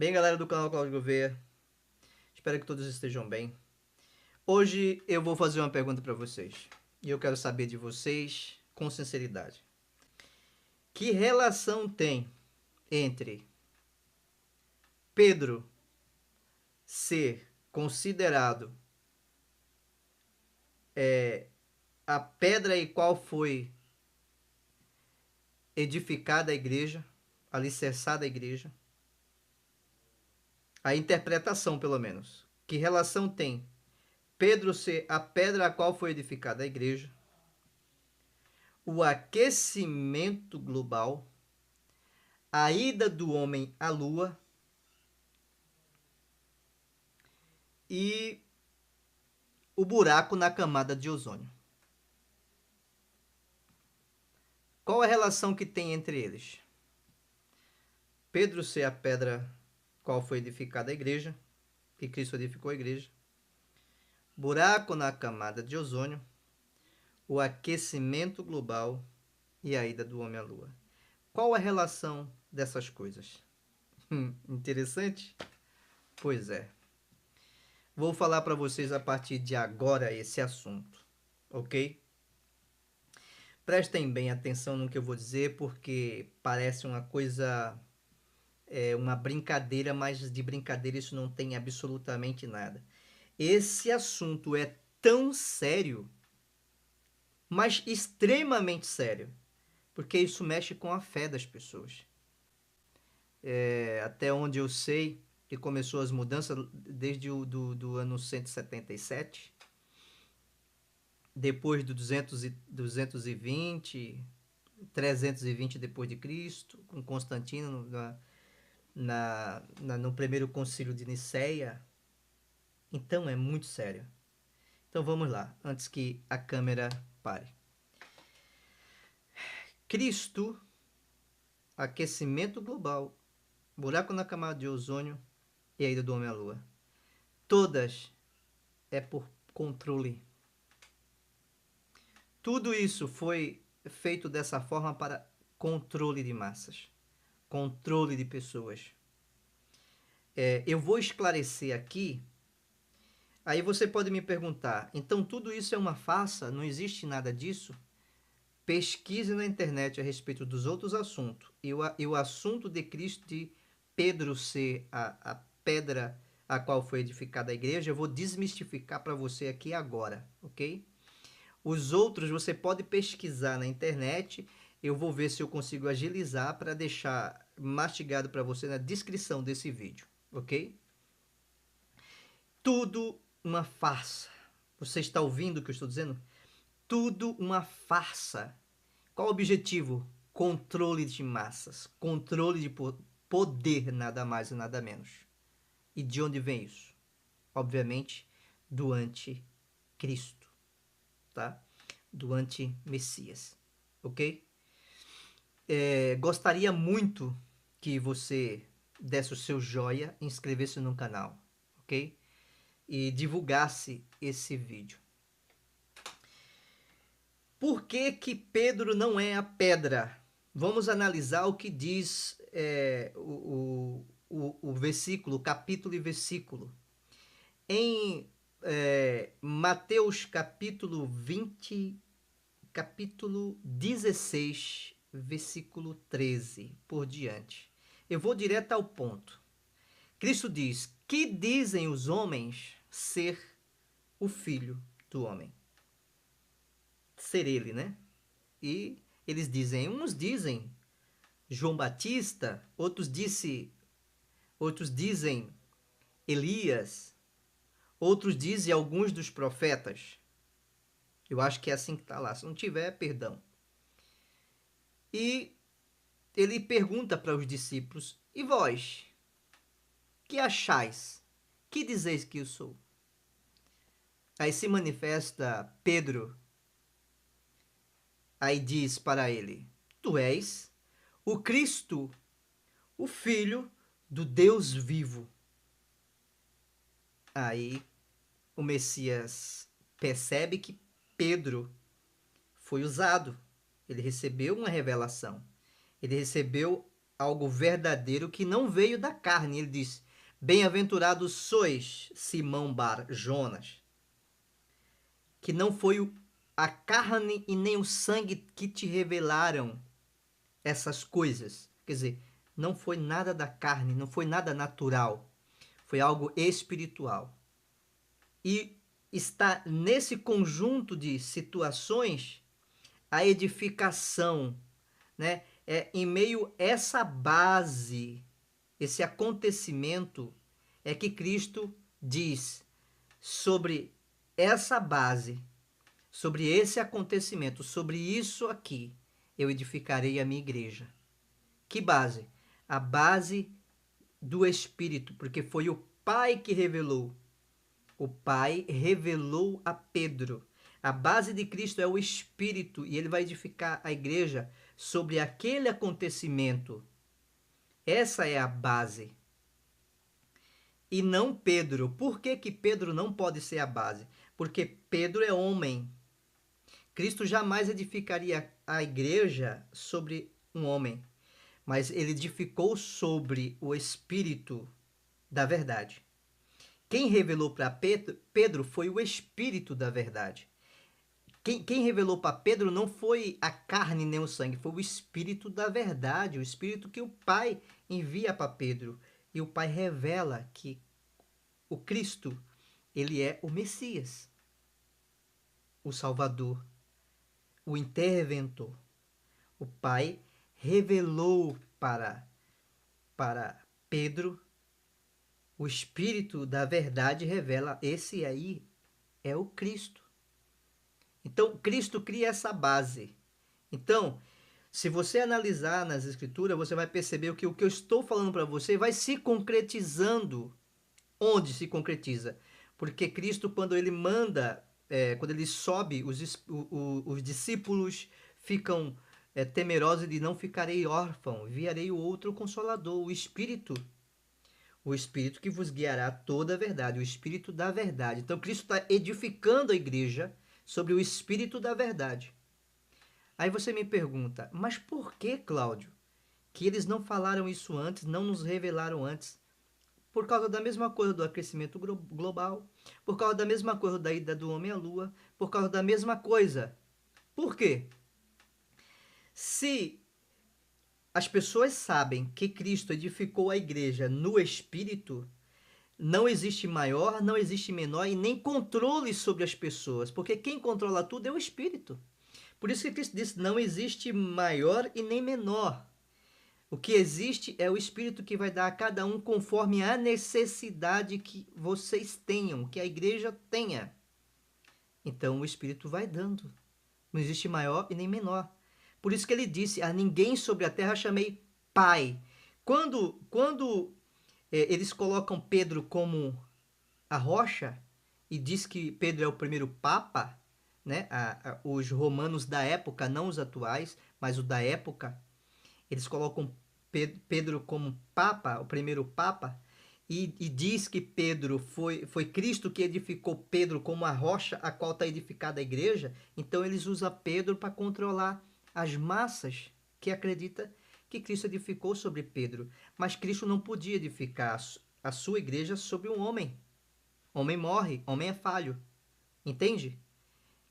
Bem, galera do canal Cláudio Gouveia, espero que todos estejam bem. Hoje eu vou fazer uma pergunta para vocês e eu quero saber de vocês com sinceridade. Que relação tem entre Pedro ser considerado a pedra em qual foi edificada a igreja, alicerçada a igreja, a interpretação pelo menos. Que relação tem Pedro ser a pedra a qual foi edificada a igreja, o aquecimento global, a ida do homem à lua e o buraco na camada de ozônio? Qual a relação que tem entre eles? Pedro ser a pedra qual foi edificada a igreja, que Cristo edificou a igreja, buraco na camada de ozônio, o aquecimento global e a ida do homem à lua. Qual a relação dessas coisas? Interessante? Pois é. Vou falar para vocês a partir de agora esse assunto, ok? Prestem bem atenção no que eu vou dizer, porque parece uma coisa, uma brincadeira, mas de brincadeira isso não tem absolutamente nada. Esse assunto é tão sério, mas extremamente sério, porque isso mexe com a fé das pessoas. Até onde eu sei, que começou as mudanças desde do ano 177, depois do 220, 320 depois de Cristo, com Constantino no primeiro concílio de Nicéia. Então é muito sério. Então vamos lá, antes que a câmera pare. Cristo, aquecimento global, buraco na camada de ozônio e a ida do homem à lua. Todas é por controle. Tudo isso foi feito dessa forma para controle de massas, controle de pessoas. Eu vou esclarecer aqui. Aí você pode me perguntar, então tudo isso é uma farsa? Não existe nada disso? Pesquise na internet a respeito dos outros assuntos. E o assunto de Cristo, de Pedro ser a pedra a qual foi edificada a igreja, eu vou desmistificar para você aqui agora, ok? Os outros você pode pesquisar na internet. Eu vou ver se eu consigo agilizar para deixar mastigado para você na descrição desse vídeo, ok? Tudo uma farsa. Você está ouvindo o que eu estou dizendo? Tudo uma farsa. Qual o objetivo? Controle de massas, controle de poder, nada mais e nada menos. E de onde vem isso? Obviamente, do anticristo, tá? Do anti-messias, ok? Gostaria muito que você desse o seu joia, inscrevesse no canal, ok? E divulgasse esse vídeo. Por que que Pedro não é a pedra? Vamos analisar o que diz o versículo, capítulo e versículo. Em Mateus capítulo 20, capítulo 16, versículo 13 por diante. Eu vou direto ao ponto. Cristo diz: que dizem os homens ser o filho do homem? Ser ele, né? E eles dizem, uns dizem João Batista, outros dizem Elias, outros dizem alguns dos profetas. Eu acho que é assim que está lá. Se não tiver, perdão. E ele pergunta para os discípulos: e vós, que achais? Que dizeis que eu sou? Aí se manifesta Pedro, aí diz para ele: tu és o Cristo, o Filho do Deus vivo. Aí o Messias percebe que Pedro foi usado. Ele recebeu uma revelação. Ele recebeu algo verdadeiro que não veio da carne. Ele diz: bem-aventurados sois, Simão Bar Jonas, que não foi a carne e nem o sangue que te revelaram essas coisas. Quer dizer, não foi nada da carne, não foi nada natural, foi algo espiritual. E está nesse conjunto de situações a edificação, né? Em meio a essa base, esse acontecimento, é que Cristo diz sobre essa base, sobre esse acontecimento, sobre isso aqui, eu edificarei a minha igreja. Que base? A base do Espírito, porque foi o Pai que revelou. O Pai revelou a Pedro. A base de Cristo é o Espírito e ele vai edificar a igreja sobre aquele acontecimento. Essa é a base. E não Pedro. Por que que Pedro não pode ser a base? Porque Pedro é homem. Cristo jamais edificaria a igreja sobre um homem, mas ele edificou sobre o Espírito da verdade. Quem revelou para Pedro foi o Espírito da verdade. Quem revelou para Pedro não foi a carne nem o sangue, foi o Espírito da verdade, o Espírito que o Pai envia para Pedro. E o Pai revela que o Cristo, ele é o Messias, o Salvador, o interventor. O Pai revelou para Pedro, o Espírito da verdade revela, esse aí é o Cristo. Então, Cristo cria essa base. Então, se você analisar nas Escrituras, você vai perceber que o que eu estou falando para você vai se concretizando. Onde se concretiza? Porque Cristo, quando ele manda, quando ele sobe, os discípulos ficam temerosos de não ficarei órfão, enviarei o outro Consolador, o Espírito que vos guiará toda a verdade, o Espírito da verdade. Então, Cristo está edificando a igreja sobre o Espírito da verdade. Aí você me pergunta, mas por que, Cláudio, que eles não falaram isso antes, não nos revelaram antes? Por causa da mesma coisa do aquecimento global, por causa da mesma coisa da ida do homem à lua, por causa da mesma coisa. Por quê? Se as pessoas sabem que Cristo edificou a igreja no Espírito, não existe maior, não existe menor e nem controle sobre as pessoas, porque quem controla tudo é o Espírito. Por isso que Cristo disse: não existe maior e nem menor. O que existe é o Espírito que vai dar a cada um conforme a necessidade que vocês tenham, que a igreja tenha. Então o Espírito vai dando. Não existe maior e nem menor. Por isso que ele disse: a ninguém sobre a terra chamei Pai. Quando eles colocam Pedro como a rocha e diz que Pedro é o primeiro Papa, né? Os romanos da época, não os atuais, mas o da época, eles colocam Pedro como Papa, o primeiro Papa, e diz que Pedro foi Cristo que edificou Pedro como a rocha a qual está edificada a igreja. Então eles usam Pedro para controlar as massas que acreditam que Cristo edificou sobre Pedro. Mas Cristo não podia edificar a sua igreja sobre um homem. Homem morre, homem é falho. Entende?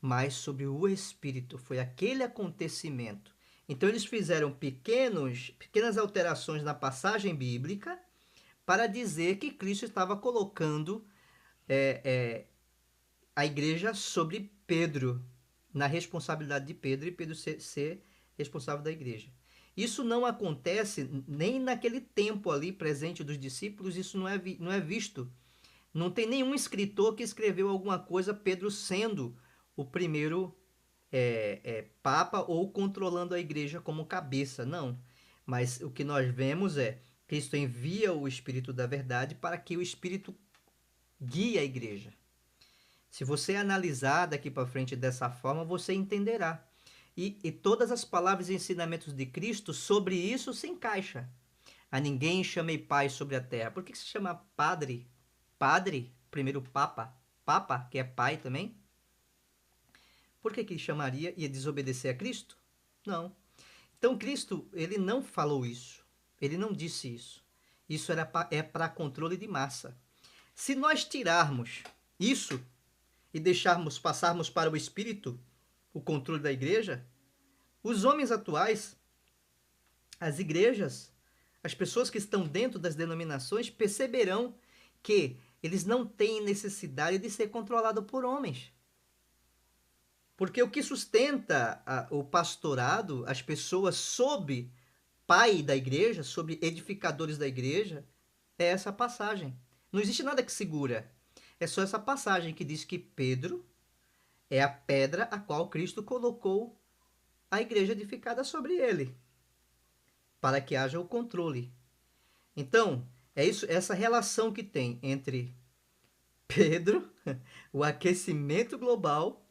Mas sobre o Espírito. Foi aquele acontecimento. Então eles fizeram pequenas alterações na passagem bíblica para dizer que Cristo estava colocando a igreja sobre Pedro, na responsabilidade de Pedro, e Pedro ser responsável da igreja. Isso não acontece nem naquele tempo ali presente dos discípulos, isso não é visto. Não tem nenhum escritor que escreveu alguma coisa, Pedro sendo o primeiro Papa ou controlando a igreja como cabeça, não. Mas o que nós vemos é Cristo envia o Espírito da verdade para que o Espírito guie a igreja. Se você analisar daqui para frente dessa forma, você entenderá. E todas as palavras e ensinamentos de Cristo sobre isso se encaixa. A ninguém chamei pai sobre a terra. Por que se chama padre? Padre, primeiro Papa. Papa, que é pai também. Por que chamaria? Ia desobedecer a Cristo? Não. Então Cristo, ele não falou isso. Ele não disse isso. Isso é para controle de massa. Se nós tirarmos isso e passarmos para o espírito o controle da igreja, os homens atuais, as igrejas, as pessoas que estão dentro das denominações perceberão que eles não têm necessidade de ser controlados por homens. Porque o que sustenta o pastorado, as pessoas sob pai da igreja, sob edificadores da igreja, é essa passagem. Não existe nada que segura. É só essa passagem que diz que Pedro é a pedra a qual Cristo colocou a igreja edificada sobre ele, para que haja o controle. Então, é isso, essa relação que tem entre Pedro, o aquecimento global,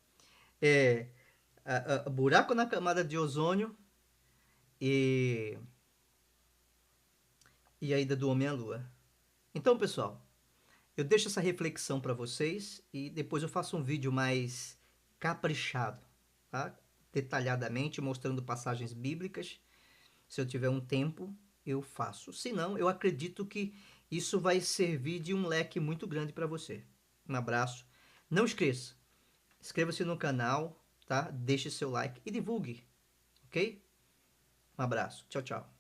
buraco na camada de ozônio e, e a ida do homem à lua. Então, pessoal, eu deixo essa reflexão para vocês e depois eu faço um vídeo mais caprichado, tá? Detalhadamente, mostrando passagens bíblicas. Se eu tiver um tempo, eu faço. Se não, eu acredito que isso vai servir de um leque muito grande para você. Um abraço. Não esqueça, inscreva-se no canal, tá? Deixe seu like e divulgue, ok? Um abraço. Tchau, tchau.